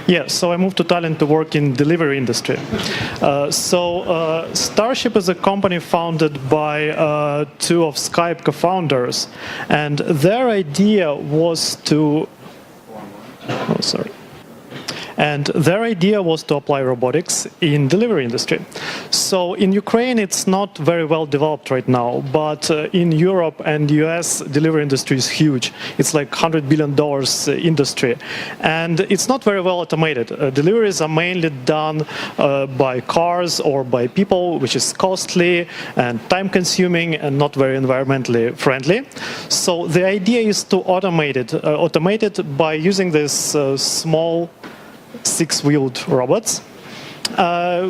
Yeah, so I moved to Tallinn to work in delivery industry. Starship is a company founded by two of Skype co-founders, and their idea was to... Oh, sorry. And their idea was to apply robotics in delivery industry. So in Ukraine, it's not very well developed right now, but in Europe and US, delivery industry is huge. It's like $100 billion industry. And it's not very well automated. Deliveries are mainly done by cars or by people, which is costly and time-consuming and not very environmentally friendly. So the idea is to automate it by using this small six-wheeled robots,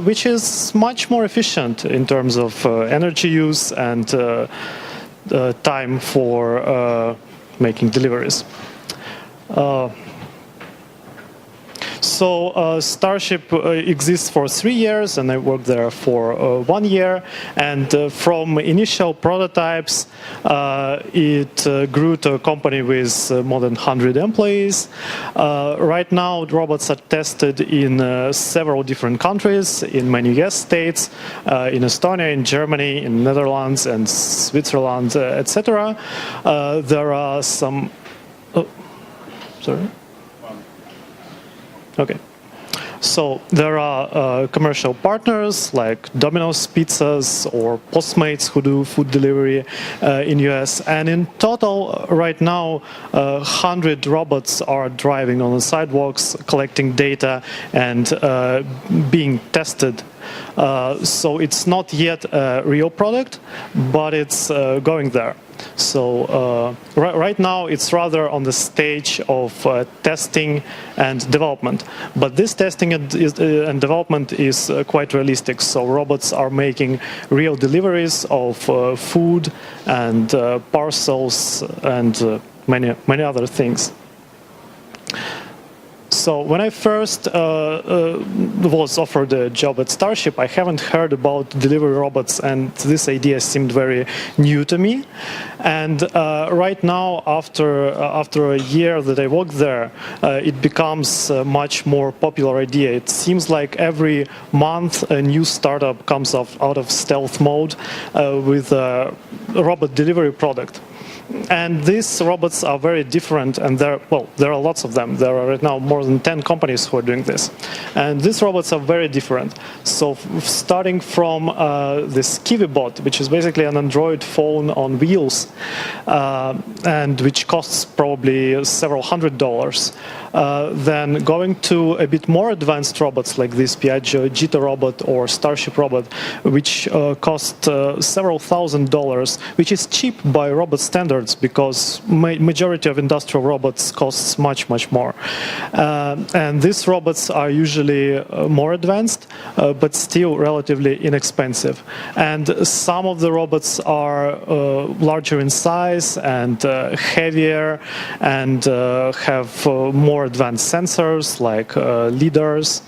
which is much more efficient in terms of energy use and time for making deliveries. Starship exists for 3 years, and I worked there for 1 year. And from initial prototypes, it grew to a company with more than 100 employees. Right now, robots are tested in several different countries, in many US states, in Estonia, in Germany, in Netherlands, and Switzerland, etc. There are some... Oh, sorry. Okay. So there are commercial partners like Domino's Pizzas or Postmates who do food delivery in US. And in total, right now, 100 robots are driving on the sidewalks, collecting data and being tested. So it's not yet a real product, but it's going there. So right now it's rather on the stage of testing and development. But this testing and development is quite realistic. So robots are making real deliveries of food and parcels and many other things. So when I first was offered a job at Starship, I haven't heard about delivery robots, and this idea seemed very new to me. And right now, after a year that I worked there, it becomes a much more popular idea. It seems like every month a new startup comes out of stealth mode with a robot delivery product. And these robots are very different, and there are lots of them. There are right now more than 10 companies who are doing this. And these robots are very different. So starting from this KiwiBot, which is basically an Android phone on wheels, and which costs probably several $100s, then going to a bit more advanced robots like this Piaggio Gita robot or Starship robot, which cost several $1,000s, which is cheap by robot standards, because majority of industrial robots costs much more. And these robots are usually more advanced, but still relatively inexpensive. And some of the robots are larger in size and heavier and have more advanced sensors like LIDARs.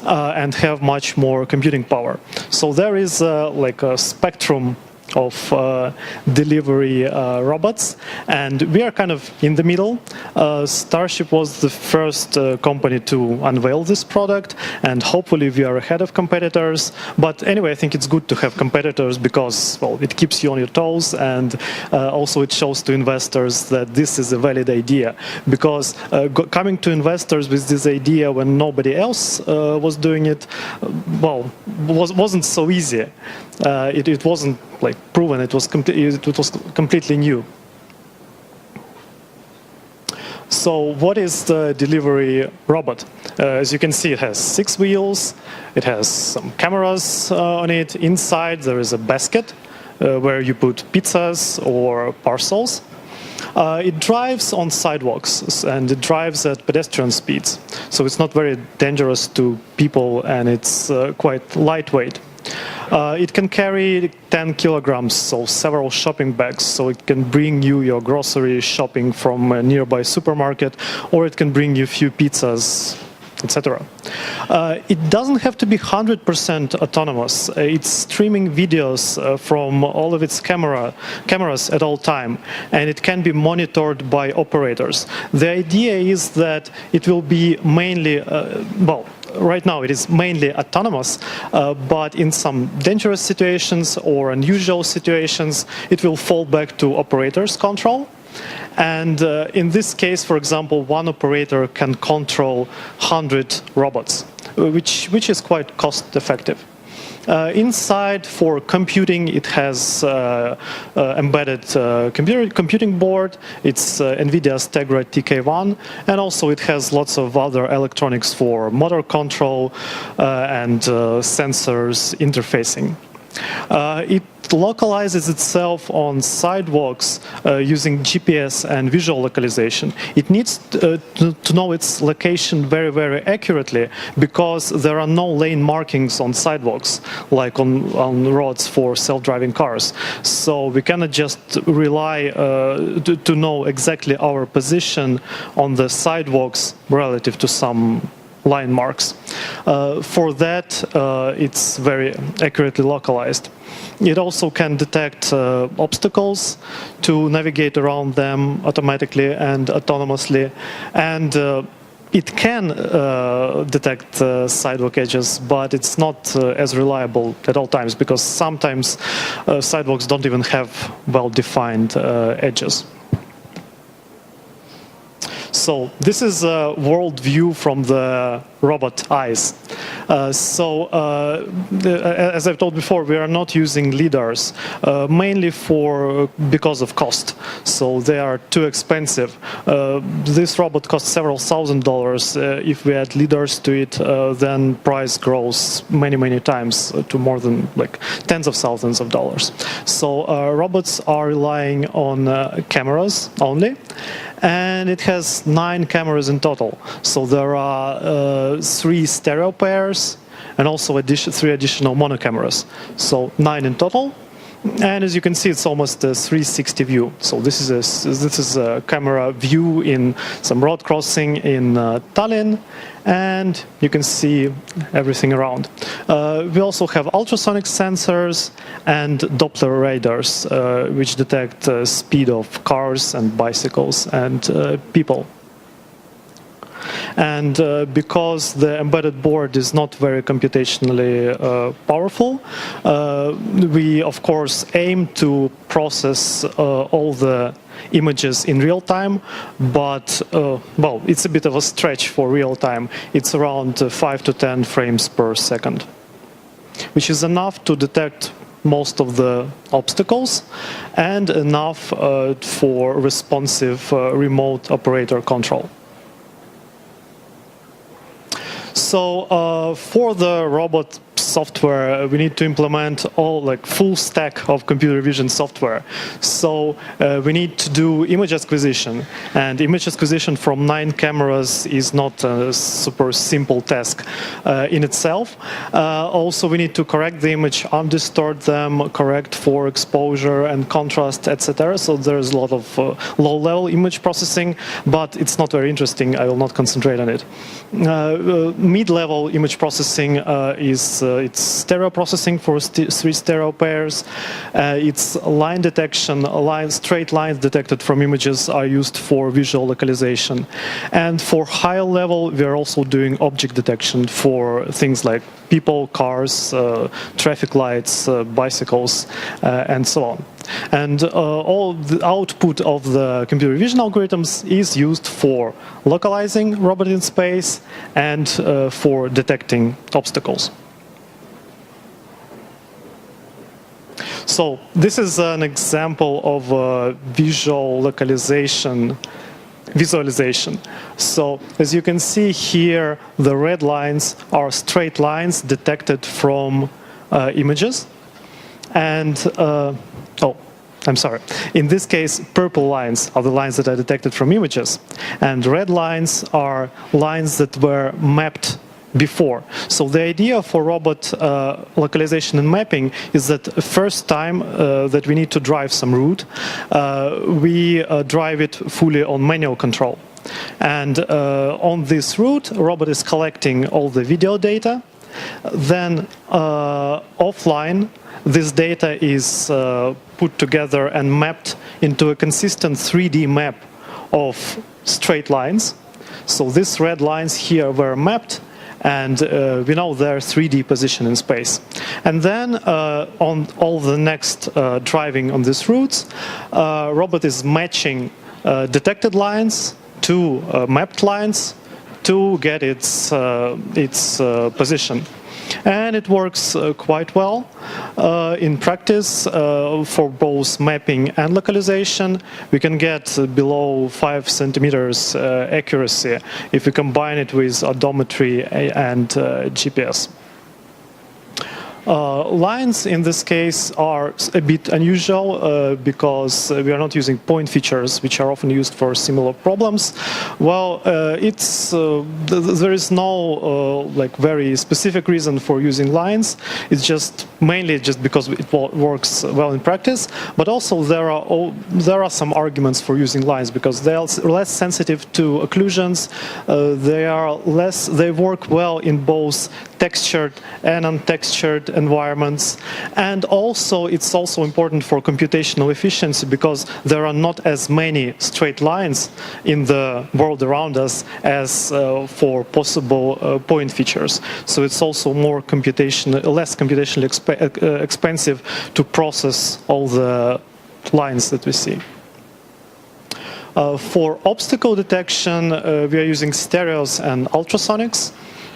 And have much more computing power. So there is like a spectrum of delivery robots, and we are kind of in the middle. Starship was the first company to unveil this product, and hopefully we are ahead of competitors. But anyway, I think it's good to have competitors because, well, it keeps you on your toes, and also it shows to investors that this is a valid idea. Because coming to investors with this idea when nobody else was doing it, well, wasn't so easy. It wasn't like proven. It was completely new. So what is the delivery robot? As you can see, it has 6 wheels. It has some cameras on it. Inside there is a basket where you put pizzas or parcels. It drives on sidewalks, and it drives at pedestrian speeds. So it's not very dangerous to people, and it's quite lightweight. It can carry 10 kilograms, so several shopping bags, so it can bring you your grocery shopping from a nearby supermarket, or it can bring you a few pizzas etc. It doesn't have to be 100% autonomous. It's streaming videos from all of its cameras at all time, and it can be monitored by operators. The idea is that it will be mainly, right now it is mainly autonomous, but in some dangerous situations or unusual situations, it will fall back to operators' control. And in this case, for example, one operator can control 100 robots, which is quite cost-effective. Inside, for computing, it has embedded computing board. It's NVIDIA's Tegra TK1, and also it has lots of other electronics for motor control and sensors interfacing. It localizes itself on sidewalks using GPS and visual localization. It needs to know its location very, very accurately because there are no lane markings on sidewalks like on roads for self-driving cars. So we cannot just rely to know exactly our position on the sidewalks relative to some line marks. For that, it's very accurately localized. It also can detect obstacles to navigate around them automatically and autonomously, and it can detect sidewalk edges, but it's not as reliable at all times because sometimes sidewalks don't even have well-defined edges. So this is a world view from the robot eyes. As I've told before, we are not using lidars, mainly because of cost. So they are too expensive. This robot costs several $1,000s. If we add lidars to it, then price grows many, many times to more than like tens of thousands of dollars. So robots are relying on cameras only. And it has 9 cameras in total. So there are 3 stereo pairs and also 3 additional mono cameras. So 9 in total. And as you can see, it's almost a 360 view. So this is a camera view in some road crossing in Tallinn, and you can see everything around. We also have ultrasonic sensors and Doppler radars, which detect speed of cars and bicycles and people. And because the embedded board is not very computationally powerful, we of course aim to process all the images in real time, but well, it's a bit of a stretch for real time. It's around 5 to 10 frames per second, which is enough to detect most of the obstacles and enough for responsive remote operator control. So for the robot software, we need to implement full stack of computer vision software. So we need to do image acquisition, and image acquisition from 9 cameras is not a super simple task in itself. Also, we need to correct the image, undistort them, correct for exposure and contrast, etc. So there's a lot of low-level image processing, but it's not very interesting. I will not concentrate on it. Mid-level image processing is it's stereo processing for 3 stereo pairs. It's line detection. Straight lines detected from images are used for visual localization. And for higher level, we are also doing object detection for things like people, cars, traffic lights, bicycles, and so on. And all the output of the computer vision algorithms is used for localizing robot in space and for detecting obstacles. So this is an example of visual localization visualization. So as you can see here, the red lines are straight lines detected from images. And, oh, I'm sorry. In this case, purple lines are the lines that are detected from images. And red lines are lines that were mapped before. So the idea for robot localization and mapping is that first time that we need to drive some route, we drive it fully on manual control. And on this route, a robot is collecting all the video data. Then offline, this data is put together and mapped into a consistent 3D map of straight lines. So these red lines here were mapped, and we know their 3D position in space. And then on all the next driving on these routes, robot is matching detected lines to mapped lines to get its position. And it works quite well in practice for both mapping and localization. We can get below 5 centimeters accuracy if we combine it with odometry and GPS. Lines in this case are a bit unusual because we are not using point features, which are often used for similar problems. Well, there is no like very specific reason for using lines. It's just mainly just because it works well in practice. But also there are some arguments for using lines because they are less sensitive to occlusions. They work well in both textured and untextured environments, and also it's also important for computational efficiency because there are not as many straight lines in the world around us as for possible point features. So it's also less computationally expensive to process all the lines that we see. For obstacle detection, we are using stereos and ultrasonics.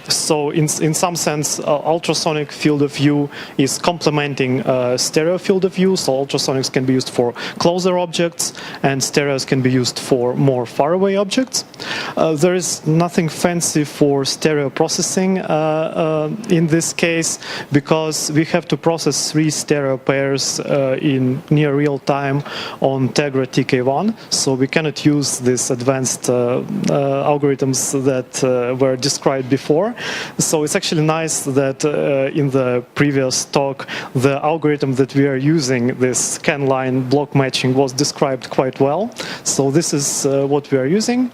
So in some sense, ultrasonic field of view is complementing stereo field of view. So ultrasonics can be used for closer objects, and stereos can be used for more faraway objects. There is nothing fancy for stereo processing in this case, because we have to process 3 stereo pairs in near real time on Tegra TK1. So we cannot use these advanced algorithms that were described before. So it's actually nice that in the previous talk, the algorithm that we are using, this scan line block matching, was described quite well. So this is what we are using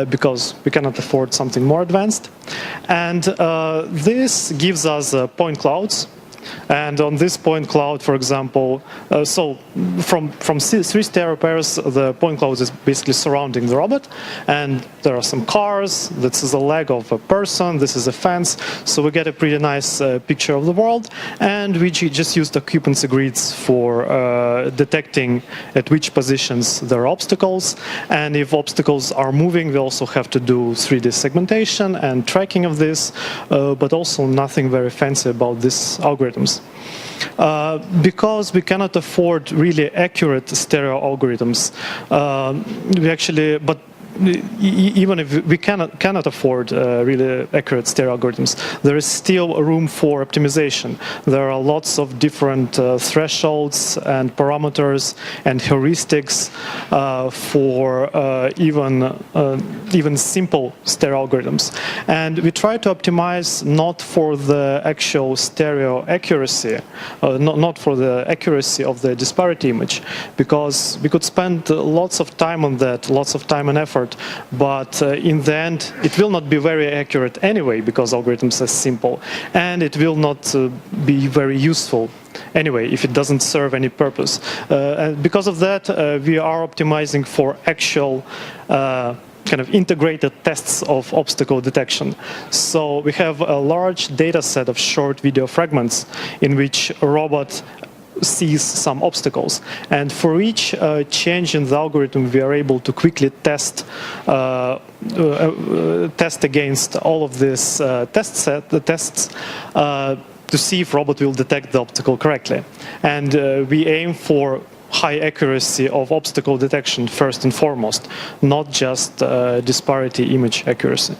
because we cannot afford something more advanced. And this gives us point clouds. And on this point cloud, for example, so from 3 stereo pairs, the point cloud is basically surrounding the robot, and there are some cars. This is a leg of a person. This is a fence. So we get a pretty nice picture of the world, and we just use the occupancy grids for detecting at which positions there are obstacles. And if obstacles are moving, we also have to do 3D segmentation and tracking of this, but also nothing very fancy about this algorithm. Because we cannot afford really accurate stereo algorithms, even if we cannot afford really accurate stereo algorithms, there is still room for optimization. There are lots of different thresholds and parameters and heuristics for even simple stereo algorithms. And we try to optimize not for the actual stereo accuracy, not for the accuracy of the disparity image, because we could spend lots of time on that, lots of time and effort. But in the end, it will not be very accurate anyway, because algorithms are simple, and it will not be very useful anyway if it doesn't serve any purpose. And because of that, we are optimizing for actual kind of integrated tests of obstacle detection. So we have a large data set of short video fragments in which a robot sees some obstacles, and for each change in the algorithm, we are able to quickly test against all of these tests to see if robot will detect the obstacle correctly. And we aim for high accuracy of obstacle detection first and foremost, not just disparity image accuracy.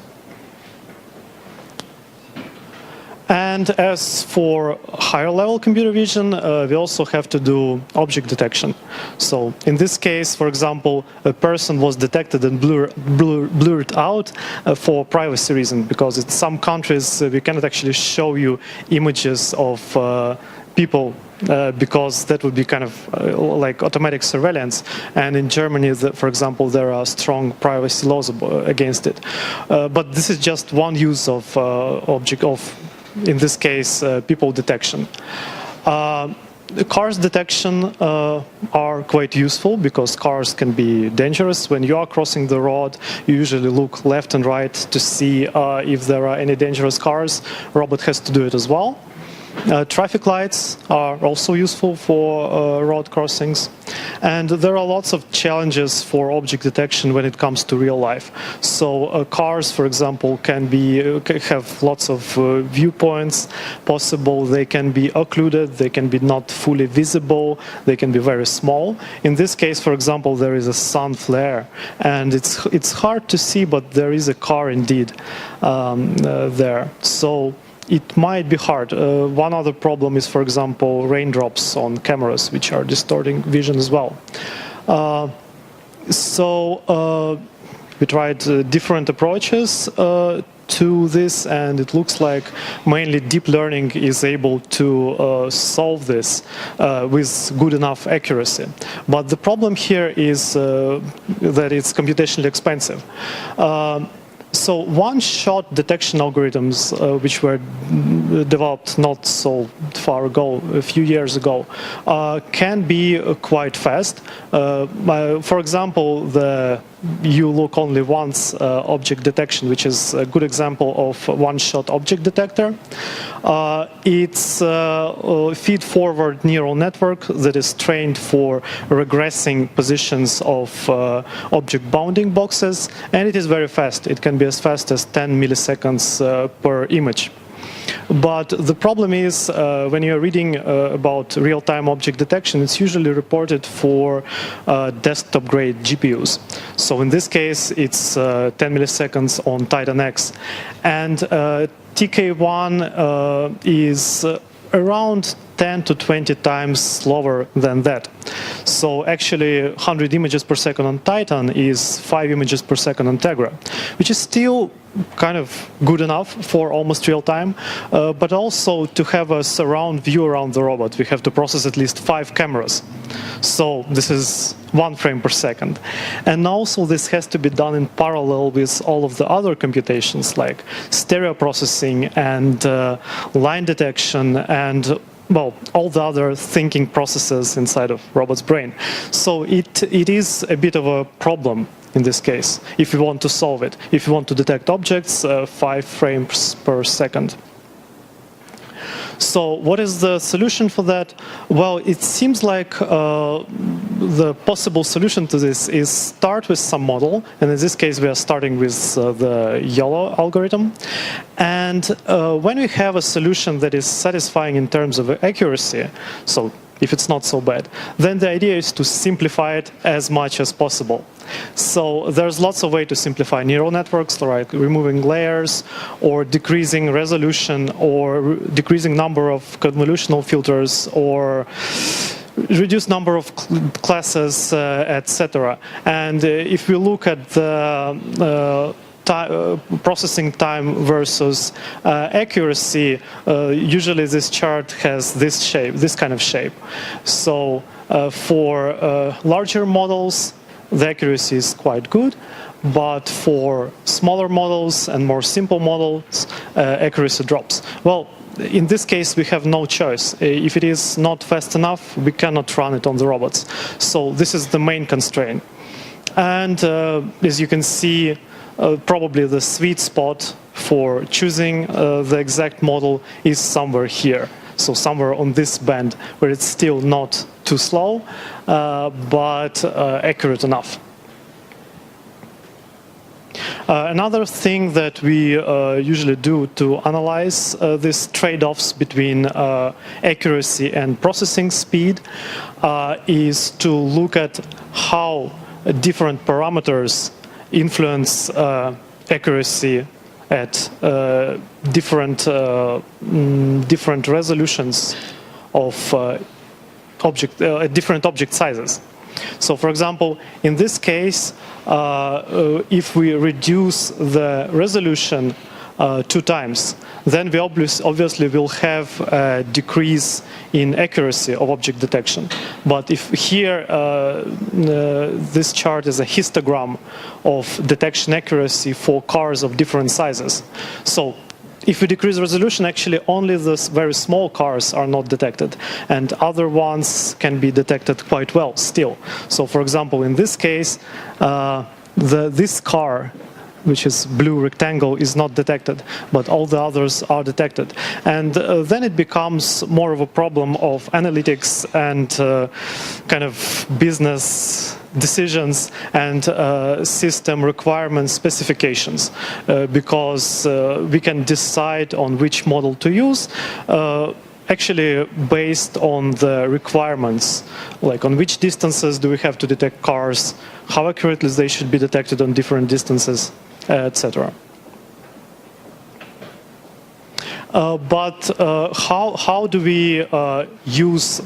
And as for higher level computer vision, we also have to do object detection. So in this case, for example, a person was detected and blurred out for privacy reasons, because in some countries we cannot actually show you images of people because that would be kind of like automatic surveillance. And in Germany, for example, there are strong privacy laws against it. But this is just one use of in this case, people detection. Cars detection are quite useful because cars can be dangerous. When you are crossing the road, you usually look left and right to see if there are any dangerous cars. Robot has to do it as well. Traffic lights are also useful for road crossings. And there are lots of challenges for object detection when it comes to real life. So cars, for example, can have lots of viewpoints possible. They can be occluded, they can be not fully visible, they can be very small. In this case, for example, there is a sun flare, and it's hard to see, but there is a car indeed there. So it might be hard. One other problem is, for example, raindrops on cameras, which are distorting vision as well. We tried different approaches to this, and it looks like mainly deep learning is able to solve this with good enough accuracy. But the problem here is that it's computationally expensive. So one-shot detection algorithms, which were developed not so far ago, a few years ago, can be quite fast. For example, you look only once object detection, which is a good example of one-shot object detector. It's a feed-forward neural network that is trained for regressing positions of object bounding boxes, and it is very fast. It can be as fast as 10 milliseconds per image. But the problem is, when you're reading about real-time object detection, it's usually reported for desktop-grade GPUs. So in this case, it's 10 milliseconds on Titan X. And TK1 is around 10 to 20 times slower than that. So actually 100 images per second on Titan is 5 images per second on Tegra, which is still kind of good enough for almost real time, but also to have a surround view around the robot, we have to process at least 5 cameras. So this is 1 frame per second. And also this has to be done in parallel with all of the other computations like stereo processing and line detection and well, all the other thinking processes inside of robot's brain. So it is a bit of a problem in this case, if you want to solve it. If you want to detect objects, 5 frames per second. So what is the solution for that? Well, it seems like the possible solution to this is start with some model, and in this case we are starting with the yellow algorithm. And when we have a solution that is satisfying in terms of accuracy, so if it's not so bad, then the idea is to simplify it as much as possible. So there's lots of ways to simplify neural networks, like removing layers, or decreasing resolution, or decreasing number of convolutional filters, or reduce number of classes, etc. And if we look at the processing time versus accuracy, usually this chart has this shape, this kind of shape. So for larger models, the accuracy is quite good, but for smaller models and more simple models, accuracy drops. Well, in this case, we have no choice. If it is not fast enough, we cannot run it on the robots. So this is the main constraint. And as you can see, probably the sweet spot for choosing the exact model is somewhere here. So somewhere on this band where it's still not too slow, but accurate enough. Another thing that we usually do to analyze these trade-offs between accuracy and processing speed is to look at how different parameters influence accuracy at different resolutions of at different object sizes. So, for example, in this case, if we reduce the resolution 2 times, then we obviously will have a decrease in accuracy of object detection. But if here this chart is a histogram of detection accuracy for cars of different sizes. So if we decrease resolution, actually only the very small cars are not detected, and other ones can be detected quite well still. So for example, in this case, this car, which is blue rectangle, is not detected, but all the others are detected. And then it becomes more of a problem of analytics and kind of business decisions and system requirement specifications, because we can decide on which model to use, actually based on the requirements, like on which distances do we have to detect cars, how accurately they should be detected on different distances, etc. But how do we use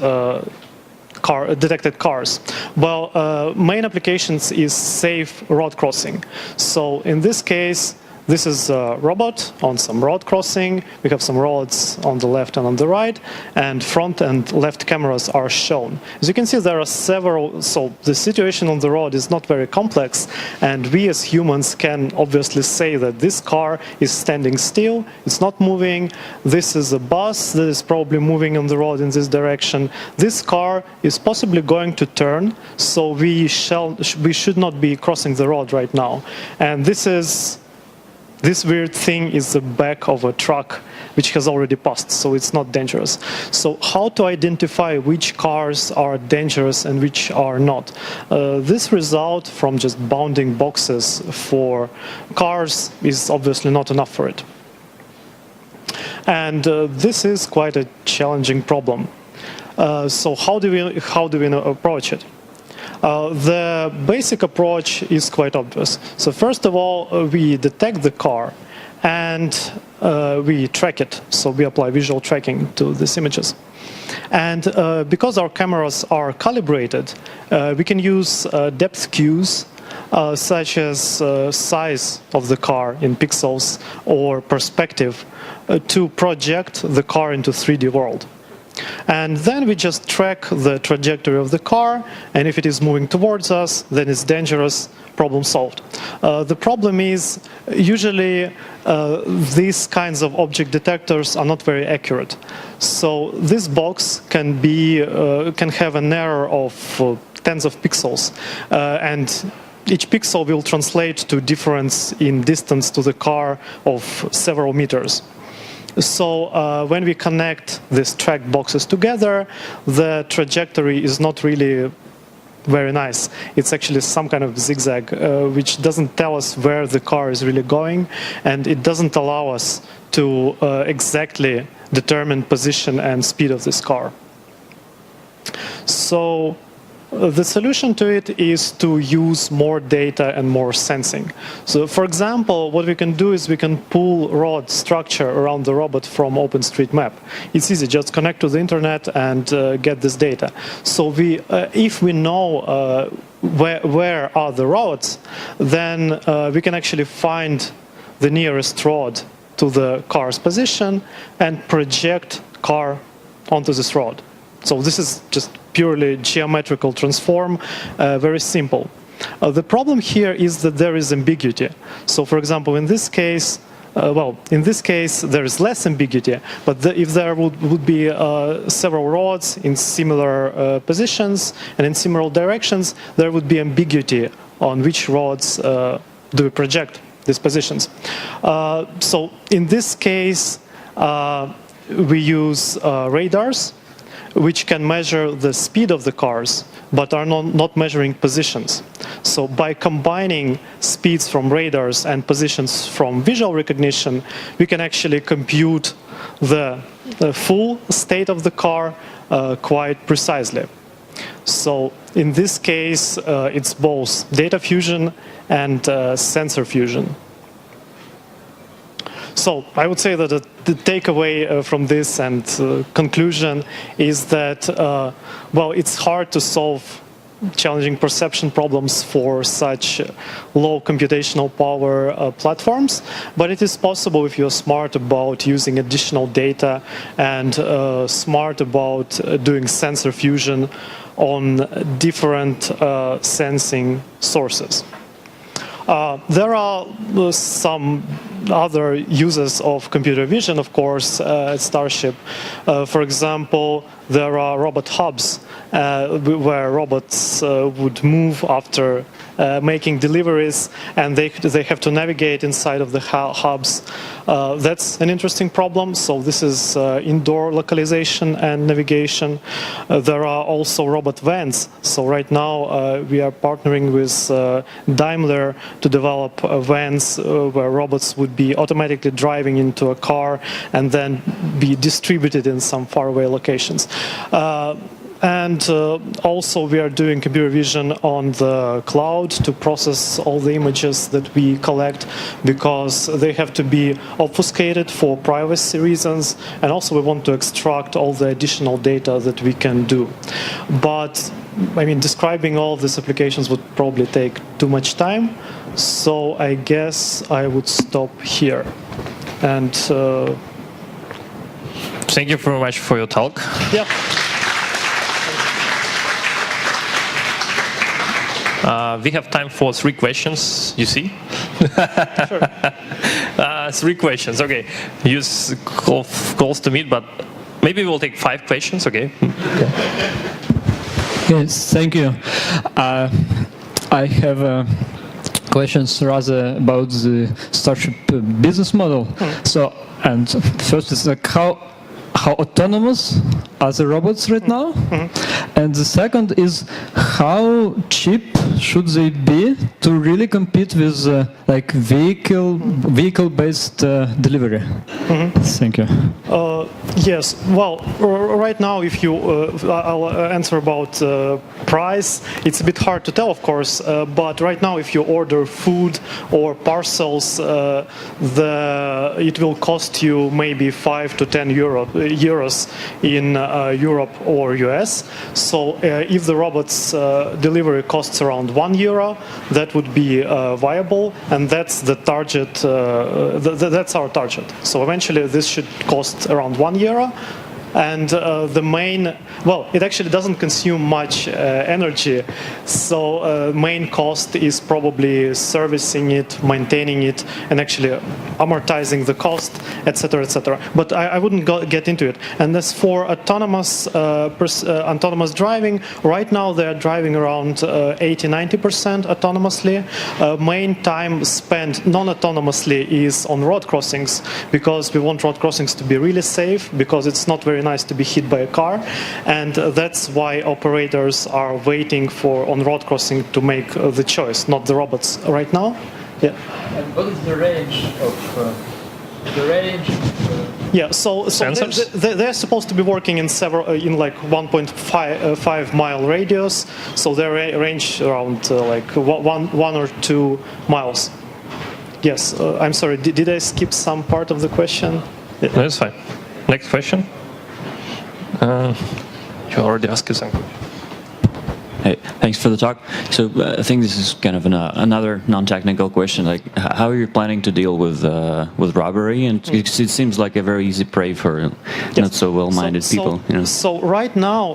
detected cars? Well, main applications is safe road crossing. So in this case, this is a robot on some road crossing. We have some roads on the left and on the right, and front and left cameras are shown. As you can see, there are several, so the situation on the road is not very complex, and we as humans can obviously say that this car is standing still, it's not moving, this is a bus that is probably moving on the road in this direction, this car is possibly going to turn, so we should not be crossing the road right now. And this weird thing is the back of a truck which has already passed, so it's not dangerous. So how to identify which cars are dangerous and which are not? This result from just bounding boxes for cars is obviously not enough for it. And this is quite a challenging problem. So how do we approach it? The basic approach is quite obvious. So first of all, we detect the car and we track it. So we apply visual tracking to these images. And because our cameras are calibrated, we can use depth cues such as size of the car in pixels or perspective to project the car into 3D world. And then we just track the trajectory of the car, and if it is moving towards us, then it's dangerous, problem solved. The problem is, usually these kinds of object detectors are not very accurate. So this box can have an error of tens of pixels, and each pixel will translate to difference in distance to the car of several meters. So when we connect these tracked boxes together, the trajectory is not really very nice. It's actually some kind of zigzag, which doesn't tell us where the car is really going, and it doesn't allow us to exactly determine position and speed of this car. So the solution to it is to use more data and more sensing. So for example, what we can do is we can pull road structure around the robot from OpenStreetMap. It's easy, just connect to the internet and get this data. So if we know where are the roads, then we can actually find the nearest road to the car's position and project car onto this road. So this is just purely geometrical transform, very simple. The problem here is that there is ambiguity. So for example, in this case, there is less ambiguity, but if there would be several roads in similar positions and in similar directions, there would be ambiguity on which roads do we project these positions. So in this case, we use radars, which can measure the speed of the cars, but are not measuring positions. So by combining speeds from radars and positions from visual recognition, we can actually compute the full state of the car quite precisely. So in this case, it's both data fusion and sensor fusion. So I would say that the takeaway from this and conclusion is that, well, it's hard to solve challenging perception problems for such low computational power platforms, but it is possible if you're smart about using additional data and smart about doing sensor fusion on different sensing sources. There are some other uses of computer vision, of course, at Starship. For example, there are robot hubs where robots would move after making deliveries, and they have to navigate inside of the hubs. That's an interesting problem. So this is indoor localization and navigation. There are also robot vans. So right now we are partnering with Daimler to develop vans where robots would be automatically driving into a car and then be distributed in some faraway locations. And also we are doing computer vision on the cloud to process all the images that we collect, because they have to be obfuscated for privacy reasons, and also we want to extract all the additional data that we can do. But I mean, describing all these applications would probably take too much time, so I guess I would stop here. And thank you very much for your talk. Yeah. We have time for 3 questions, you see? Sure. 3 questions, okay. Use close to me, but maybe we'll take 5 questions, okay? Yes, thank you. I have questions rather about the Starship business model. So, and first is like how autonomous are the robots right now? And the second is how cheap should they be to really compete with like vehicle-based delivery? Thank you. Yes, well, right now, if you, I'll answer about price. It's a bit hard to tell, of course, but right now, if you order food or parcels, it will cost you maybe 5 to 10 euros in Europe or US. So if the robot's delivery costs around €1, that would be viable, and that's the target. That's our target. So eventually, this should cost around €1. And the main, well, it actually doesn't consume much energy, so main cost is probably servicing it, maintaining it, and actually amortizing the cost, etc., etc. But I wouldn't get into it. And as for autonomous driving, right now they're driving around 80-90% autonomously. Main time spent non-autonomously is on road crossings, because we want road crossings to be really safe, because it's not very nice to be hit by a car, and that's why operators are waiting for on road crossing to make the choice, not the robots right now. Yeah. And what is the range of Yeah, so they're supposed to be working in in like 1.5 mile radius, so they range around like 1 or 2 miles. Yes, I'm sorry, did I skip some part of the question? Yeah. No, that's fine. Next question. You already asked us something. Hey, thanks for the talk. So I think this is kind of another non-technical question. Like, how are you planning to deal with robbery? And it seems like a very easy prey for not so well-minded people. You know? So right now,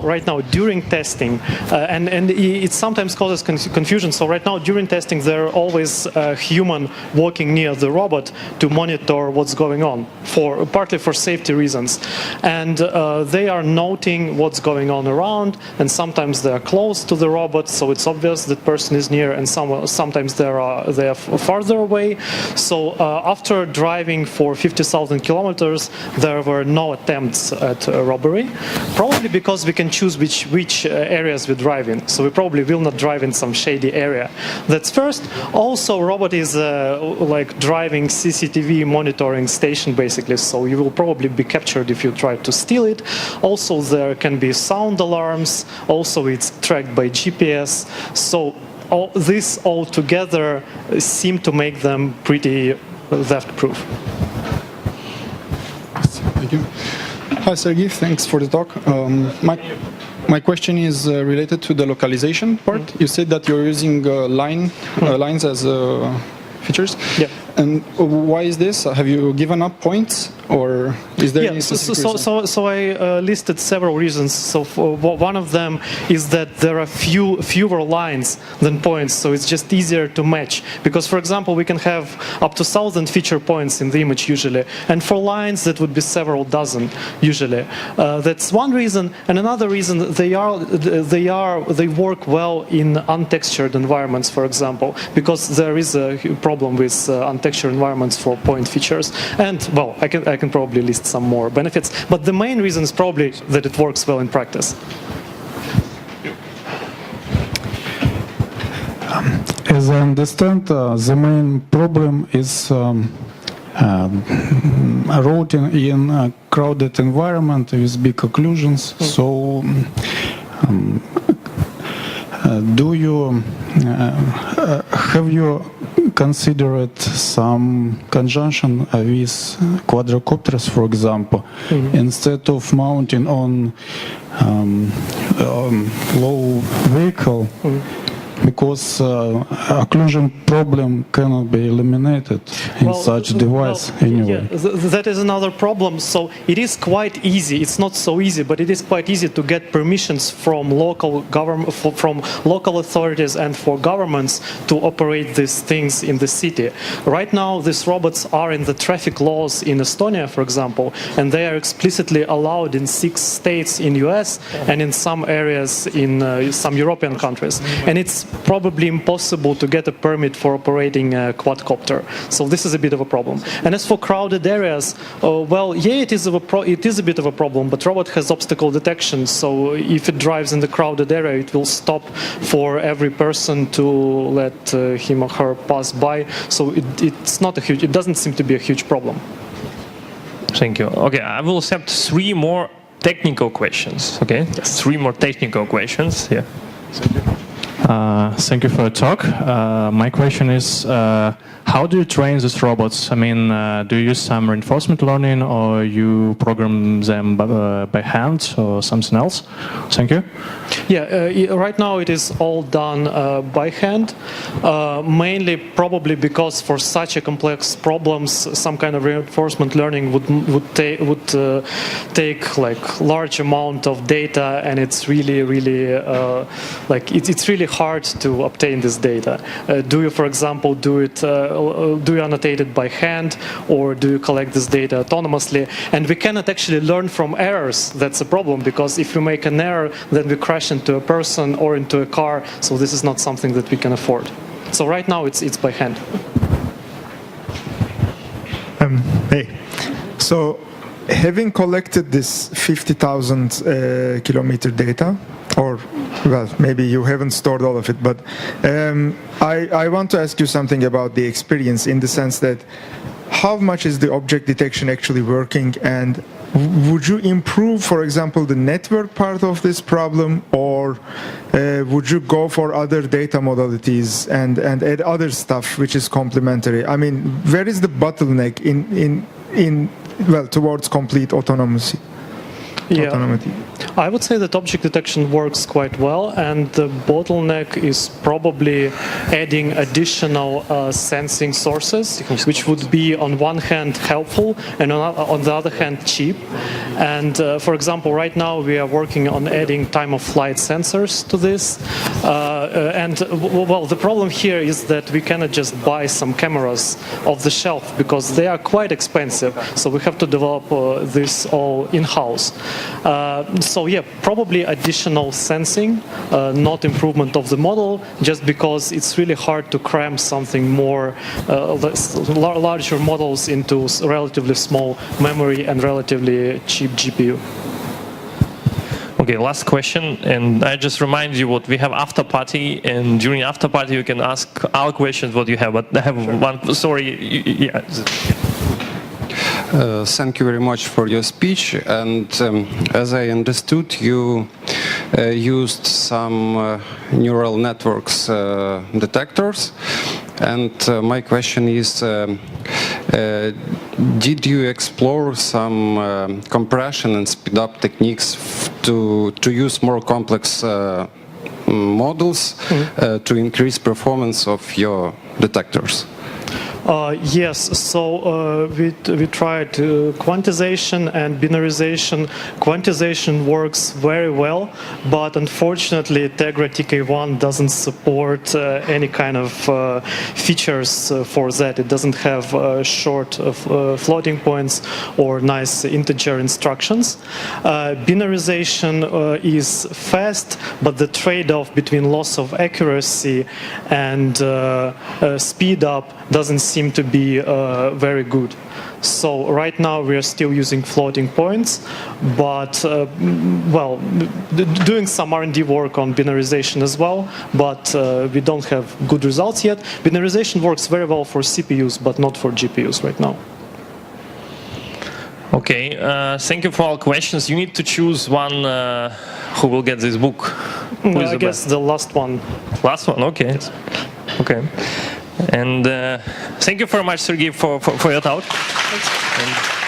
during testing, and it sometimes causes confusion. So right now, during testing, there are always a human walking near the robot to monitor what's going on, partly for safety reasons, and they are noting what's going on around, and sometimes they are close to the robot, so it's obvious that person is near, and sometimes they are farther away. So after driving for 50,000 kilometers, there were no attempts at robbery, probably because we can choose which areas we drive in. So we probably will not drive in some shady area. That's first. Also, robot is like driving CCTV monitoring station, basically, so you will probably be captured if you try to steal it. Also, there can be sound alarms. Also, it's tracked by GPS. So this all together seem to make them pretty theft-proof. Thank you. Hi, Sergei. Thanks for the talk. My question is related to the localization part. You said that you're using lines as features. Yeah. And why is this? Have you given up points, or is there any specific reason? So I listed several reasons. So one of them is that there are fewer lines than points, so it's just easier to match. Because, for example, we can have up to 1,000 feature points in the image usually, and for lines that would be several dozen usually. That's one reason, and another reason they work well in untextured environments, for example, because there is a problem with untextured environments for point features. And well, I can probably list some more benefits, but the main reason is probably that it works well in practice. As I understand, the main problem is routing in a crowded environment with big occlusions. So have you considered some conjunction with quadcopters, for example, instead of mounting on low vehicle? Because occlusion problem cannot be eliminated in such device anyway. Yeah, that is another problem. So it is quite easy. It's not so easy, but it is quite easy to get permissions from local government, from local authorities, and for governments to operate these things in the city. Right now, these robots are in the traffic laws in Estonia, for example, and they are explicitly allowed in 6 states in US and in some areas in some European countries. And it's probably impossible to get a permit for operating a quadcopter. So this is a bit of a problem. And as for crowded areas, well, yeah, it is a bit of a problem, but robot has obstacle detection. So if it drives in the crowded area, it will stop for every person to let him or her pass by. So it doesn't seem to be a huge problem. Thank you. Okay, I will accept 3 more technical questions. Okay, yes. 3 more technical questions. Yeah. Thank you for the talk. My question is, how do you train these robots? I mean, do you use some reinforcement learning, or you program them by hand or something else? Thank you. Yeah, right now it is all done by hand, mainly probably because for such a complex problems, some kind of reinforcement learning would take like large amount of data, and it's really like it's really hard to obtain this data. Do you, for example, do you annotate it by hand, or do you collect this data autonomously? And we cannot actually learn from errors. That's a problem, because if we make an error, then we crash into a person or into a car. So this is not something that we can afford. So right now it's by hand. Hey, so having collected this 50,000 kilometer data, or well, maybe you haven't stored all of it, but I want to ask you something about the experience, in the sense that how much is the object detection actually working, and would you improve, for example, the network part of this problem, or would you go for other data modalities and add other stuff which is complementary? I mean, where is the bottleneck in towards complete autonomy? Yeah. I would say that object detection works quite well, and the bottleneck is probably adding additional sensing sources, which would be on one hand helpful and on the other hand cheap. And for example, right now we are working on adding time-of-flight sensors to this. Well, the problem here is that we cannot just buy some cameras off the shelf, because they are quite expensive. So we have to develop this all in-house. So yeah, probably additional sensing, not improvement of the model, just because it's really hard to cram something more, larger models into relatively small memory and relatively cheap GPU. Okay, last question, and I just remind you what we have after party, and during after party you can ask our questions what you have, but I have one, sorry, yeah. Thank you very much for your speech, and as I understood, you used some neural networks detectors, and my question is, Did you explore some compression and speed up techniques to use more complex models to increase performance of your detectors? Yes, so we tried quantization and binarization. Quantization works very well, but unfortunately Tegra TK1 doesn't support any kind of features for that. It doesn't have short floating points or nice integer instructions. Binarization is fast, but the trade-off between loss of accuracy and speed up doesn't seem to be very good. So right now we are still using floating points, but well, doing some R&D work on binarization as well, but we don't have good results yet. Binarization works very well for CPUs, but not for GPUs right now. Okay, thank you for all questions. You need to choose one who will get this book. Who is I guess the last one. Last one, okay. Yes. Okay. And thank you very much, Sergei, for your talk. Thanks.